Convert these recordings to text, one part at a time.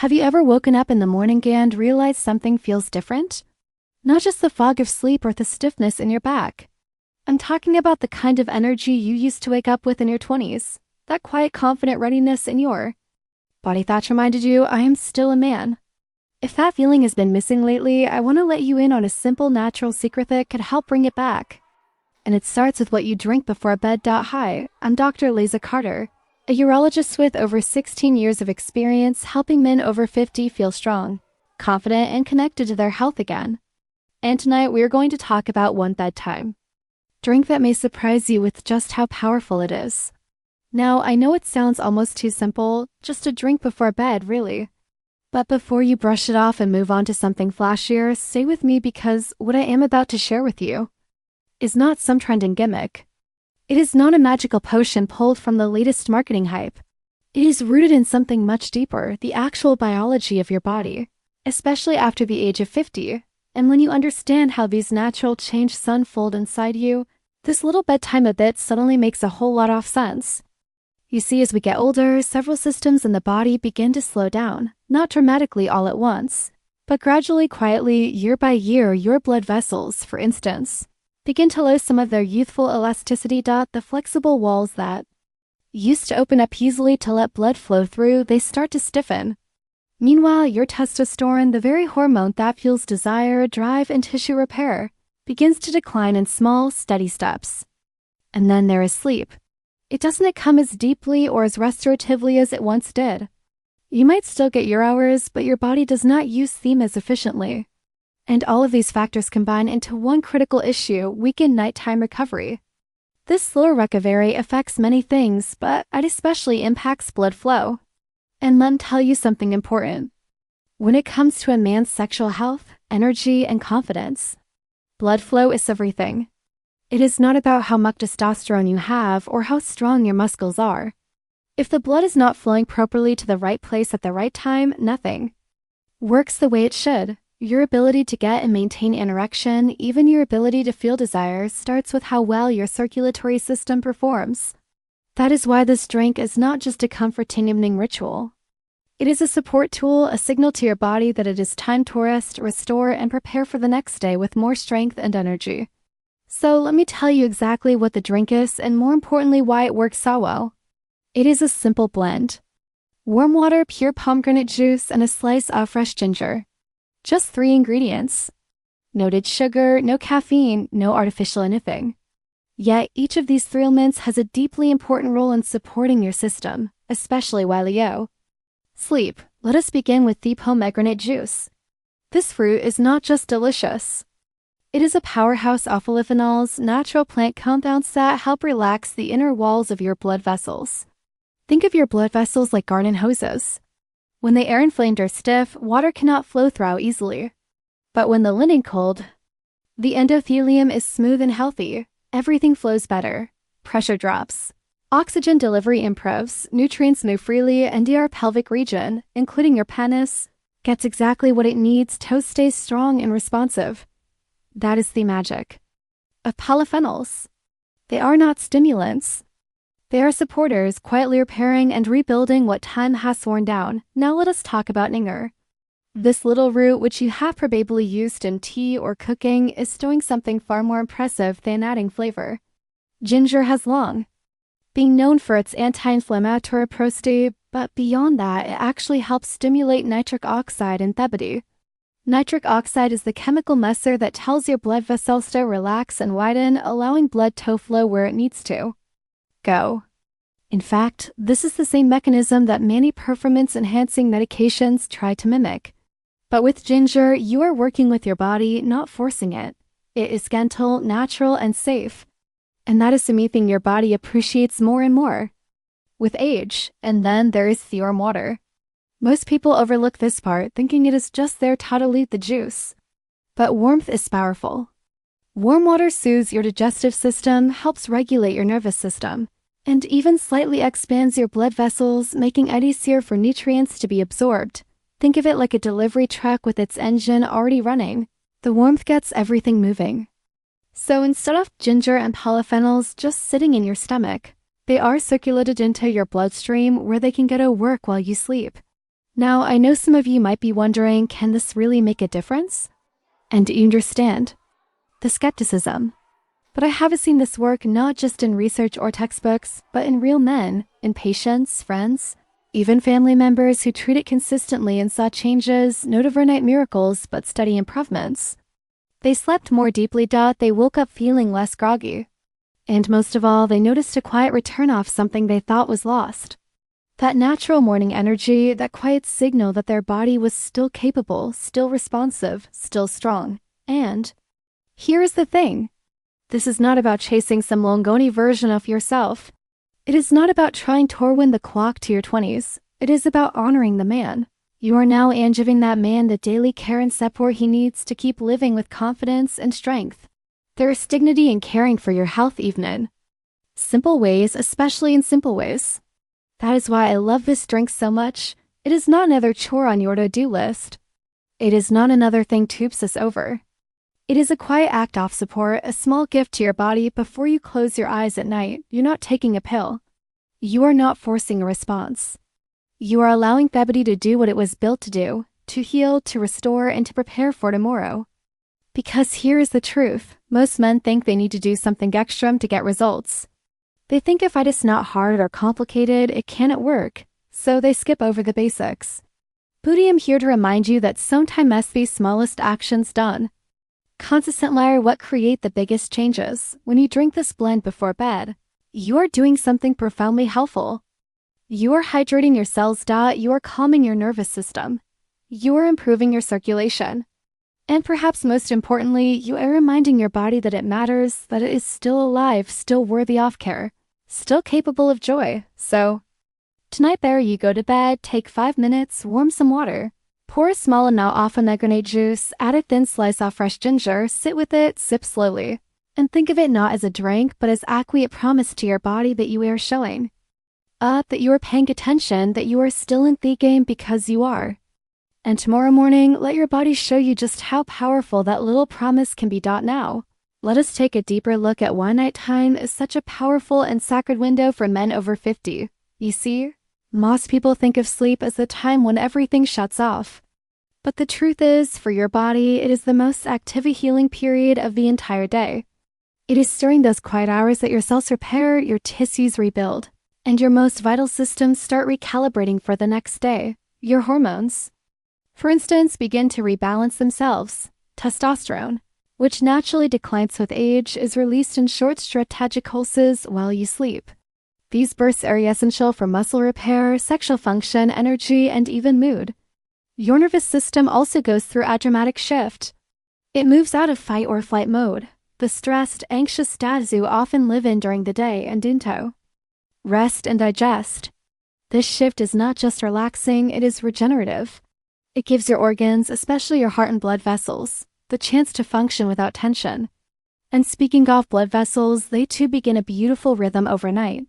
Have you ever woken up in the morning and realized something feels different? Not just the fog of sleep or the stiffness in your back. I'm talking about the kind of energy you used to wake up with in your 20s, that quiet, confident readiness in your body that reminded you, I am still a man. If that feeling has been missing lately, I want to let you in on a simple, natural secret that could help bring it back. And it starts with what you drink before bed. Hi, I'm Dr. Liza Carter, a urologist with over 16 years of experience helping men over 50 feel strong, confident, and connected to their health again. And tonight we are going to talk about one bedtime drink that may surprise you with just how powerful it is. Now, I know it sounds almost too simple, just a drink before bed, really. But before you brush it off and move on to something flashier, stay with me because what I am about to share with you is not some trending gimmick. It is not a magical potion pulled from the latest marketing hype. It is rooted in something much deeper, the actual biology of your body, especially after the age of 50. And when you understand how these natural changes unfold inside you, this little bedtime bit suddenly makes a whole lot of sense. You see, as we get older, several systems in the body begin to slow down, not dramatically all at once, but gradually, quietly, year by year. Your blood vessels, for instance, begin to lose some of their youthful elasticity. The flexible walls that used to open up easily to let blood flow through, they start to stiffen. Meanwhile, your testosterone, the very hormone that fuels desire, drive, and tissue repair, begins to decline in small, steady steps. And then there is sleep. It doesn't come as deeply or as restoratively as it once did. You might still get your hours, but your body does not use them as efficiently. And all of these factors combine into one critical issue: weakened nighttime recovery. This slower recovery affects many things, but it especially impacts blood flow. And let me tell you something important. When it comes to a man's sexual health, energy, and confidence, blood flow is everything. It is not about how much testosterone you have or how strong your muscles are. If the blood is not flowing properly to the right place at the right time, nothing works the way it should. Your ability to get and maintain an erection, even your ability to feel desire, starts with how well your circulatory system performs. That is why this drink is not just a comforting evening ritual. It is a support tool, a signal to your body that it is time to rest, restore, and prepare for the next day with more strength and energy. So let me tell you exactly what the drink is and, more importantly, why it works so well. It is a simple blend: warm water, pure pomegranate juice, and a slice of fresh ginger. Just 3 ingredients. No added sugar, no caffeine, no artificial anything. Yet each of these 3 elements has a deeply important role in supporting your system, especially while you sleep. Let us begin with the pomegranate juice. This fruit is not just delicious. It is a powerhouse of polyphenols, natural plant compounds that help relax the inner walls of your blood vessels. Think of your blood vessels like garden hoses. When they are inflamed or stiff, water cannot flow through easily. But when the lining cold, the endothelium is smooth and healthy. Everything flows better. Pressure drops. Oxygen delivery improves. Nutrients move freely, and your pelvic region, including your penis, gets exactly what it needs. Toes stays strong and responsive. That is the magic of polyphenols. They are not stimulants. They are supporters, quietly repairing and rebuilding what time has worn down. Now let us talk about ninger. This little root, which you have probably used in tea or cooking, is doing something far more impressive than adding flavor. Ginger has long been known for its anti-inflammatory properties, but beyond that, it actually helps stimulate nitric oxide and thebody. Nitric oxide is the chemical muscle that tells your blood vessels to relax and widen, allowing blood to flow where it needs to go. In fact, this is the same mechanism that many performance-enhancing medications try to mimic. But with ginger, you are working with your body, not forcing it. It is gentle, natural, and safe. And that is something your body appreciates more and more with age. And then there is the warm water. Most people overlook this part, thinking it is just there to dilute the juice. But warmth is powerful. Warm water soothes your digestive system, helps regulate your nervous system, and even slightly expands your blood vessels, making it easier for nutrients to be absorbed. Think of it like a delivery truck with its engine already running. The warmth gets everything moving. So instead of ginger and polyphenols just sitting in your stomach, they are circulated into your bloodstream where they can go to work while you sleep. Now, I know some of you might be wondering, can this really make a difference? And do you understand the skepticism? But I haven't seen this work not just in research or textbooks, but in real men, in patients, friends, even family members who treat it consistently and saw changes, not overnight miracles, but steady improvements. They slept more deeply. They woke up feeling less groggy. And most of all, they noticed a quiet return of something they thought was lost. That natural morning energy, that quiet signal that their body was still capable, still responsive, still strong. And here's the thing. This is not about chasing some Longoni version of yourself. It is not about trying to wind the clock to your 20s. It is about honoring the man. You are now and giving that man the daily care and support he needs to keep living with confidence and strength. There is dignity in caring for your health even. Simple ways, especially in simple ways. That is why I love this drink so much. It is not another chore on your to-do list. It is not another thing to obsess over. It is a quiet act of support, a small gift to your body before you close your eyes at night. You're not taking a pill. You are not forcing a response. You are allowing the body to do what it was built to do, to heal, to restore, and to prepare for tomorrow. Because here is the truth. Most men think they need to do something extra to get results. They think if it's not hard or complicated, it cannot work, so they skip over the basics. But I'm here to remind you that sometimes must be smallest actions done. Consistent liar what create the biggest changes. When you drink this blend before bed, you are doing something profoundly helpful. You are hydrating your cells. You are calming your nervous system. You are improving your circulation. And perhaps most importantly, you are reminding your body that it matters, that it is still alive, still worthy of care, still capable of joy. So, tonight there you go to bed, take 5 minutes, warm some water. Pour a small amount off of grenade juice, add a thin slice of fresh ginger, sit with it, sip slowly. And think of it not as a drink, but as a promise to your body that you are showing. That you are paying attention, that you are still in the game because you are. And tomorrow morning, let your body show you just how powerful that little promise can be. Now, let us take a deeper look at why nighttime is such a powerful and sacred window for men over 50. You see, most people think of sleep as the time when everything shuts off. But the truth is, for your body, it is the most active healing period of the entire day. It is during those quiet hours that your cells repair, your tissues rebuild, and your most vital systems start recalibrating for the next day. Your hormones, for instance, begin to rebalance themselves. Testosterone, which naturally declines with age, is released in short strategic pulses while you sleep. These bursts are essential for muscle repair, sexual function, energy, and even mood. Your nervous system also goes through a dramatic shift. It moves out of fight or flight mode, the stressed, anxious states you often live in during the day, and into rest and digest. This shift is not just relaxing, it is regenerative. It gives your organs, especially your heart and blood vessels, the chance to function without tension. And speaking of blood vessels, they too begin a beautiful rhythm overnight.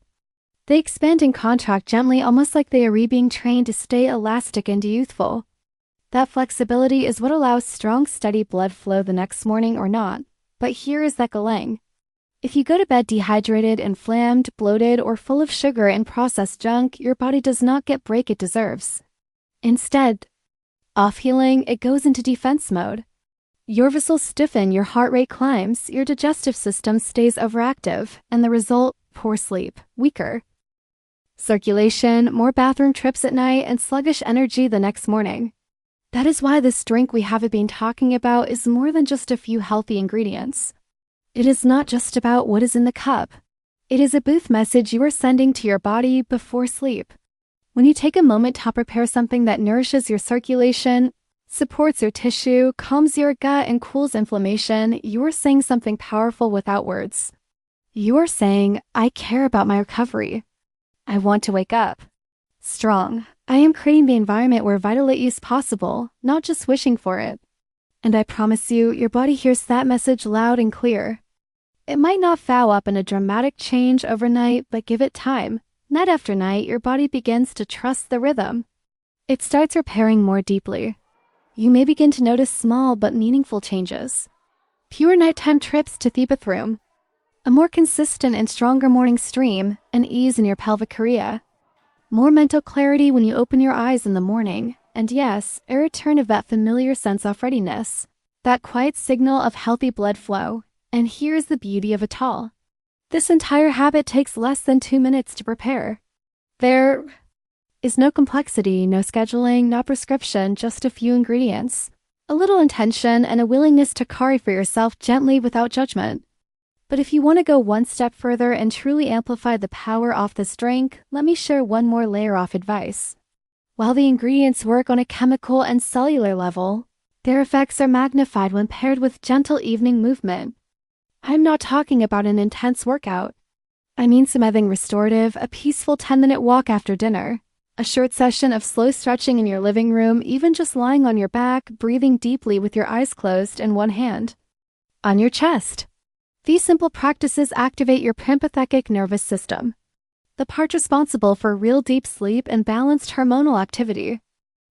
They expand and contract gently, almost like they are being trained to stay elastic and youthful. That flexibility is what allows strong, steady blood flow the next morning or not. But here is that galang. If you go to bed dehydrated, inflamed, bloated, or full of sugar and processed junk, your body does not get break it deserves. Instead, off healing, it goes into defense mode. Your vessels stiffen, your heart rate climbs, your digestive system stays overactive, and the result, poor sleep, weaker circulation, more bathroom trips at night, and sluggish energy the next morning. That is why this drink we have been talking about is more than just a few healthy ingredients. It is not just about what is in the cup. It is a booth message you are sending to your body before sleep. When you take a moment to prepare something that nourishes your circulation, supports your tissue, calms your gut, and cools inflammation, you are saying something powerful without words. You are saying, I care about my recovery. I want to wake up strong. I am creating the environment where vitality is possible, not just wishing for it. And I promise you, your body hears that message loud and clear. It might not foul up in a dramatic change overnight, but give it time. Night after night, your body begins to trust the rhythm. It starts repairing more deeply. You may begin to notice small but meaningful changes. Fewer nighttime trips to the bathroom, a more consistent and stronger morning stream, and ease in your pelvic area. more mental clarity when you open your eyes in the morning, and yes, a return of that familiar sense of readiness, that quiet signal of healthy blood flow. And here's the beauty of it all. This entire habit takes less than 2 minutes to prepare. There is no complexity, no scheduling, no prescription, just a few ingredients, a little intention, and a willingness to carry for yourself gently without judgment. But if you want to go one step further and truly amplify the power of this drink, let me share one more layer of advice. While the ingredients work on a chemical and cellular level, their effects are magnified when paired with gentle evening movement. I'm not talking about an intense workout. I mean something restorative, a peaceful 10-minute walk after dinner, a short session of slow stretching in your living room, even just lying on your back, breathing deeply with your eyes closed and one hand on your chest. These simple practices activate your parasympathetic nervous system, the part responsible for real deep sleep and balanced hormonal activity.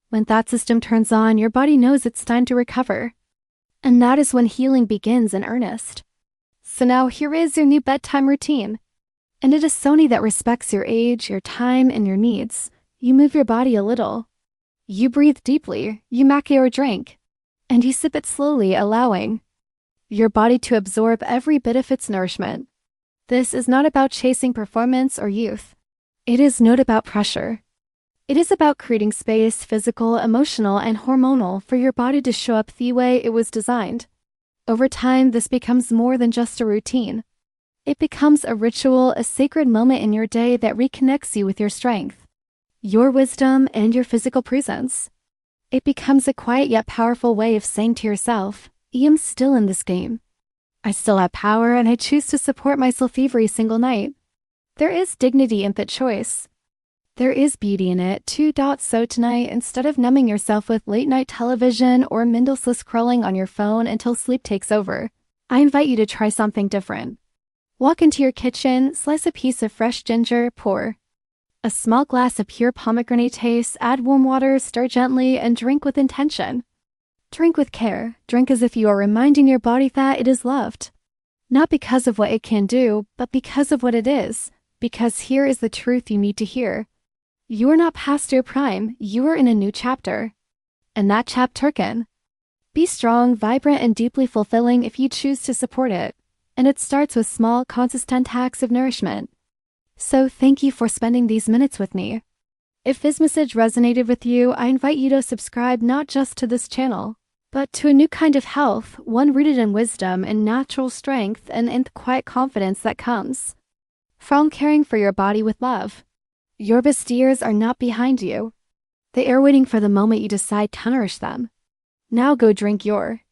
When that system turns on, your body knows it's time to recover. And that is when healing begins in earnest. So now here is your new bedtime routine. And it is Sony that respects your age, your time, and your needs. You move your body a little. You breathe deeply, you make your drink, and you sip it slowly, allowing your body to absorb every bit of its nourishment. This is not about chasing performance or youth. It is not about pressure. It is about creating space, physical, emotional, and hormonal, for your body to show up the way it was designed. Over time, this becomes more than just a routine. It becomes a ritual, a sacred moment in your day that reconnects you with your strength, your wisdom, and your physical presence. It becomes a quiet yet powerful way of saying to yourself, I am still in this game. I still have power, and I choose to support myself every single night. There is dignity in that choice. There is beauty in it, too. So tonight, instead of numbing yourself with late-night television or mindless scrolling on your phone until sleep takes over, I invite you to try something different. Walk into your kitchen, slice a piece of fresh ginger, pour a small glass of pure pomegranate taste, add warm water, stir gently, and drink with intention. Drink with care. Drink as if you are reminding your body that it is loved. Not because of what it can do, but because of what it is. Because here is the truth you need to hear. You are not past your prime, you are in a new chapter. And that chapter can be strong, vibrant, and deeply fulfilling if you choose to support it. And it starts with small, consistent acts of nourishment. So thank you for spending these minutes with me. If this message resonated with you, I invite you to subscribe not just to this channel, but to a new kind of health, one rooted in wisdom and natural strength and in the quiet confidence that comes from caring for your body with love. Your best years are not behind you. They are waiting for the moment you decide to nourish them. Now go drink your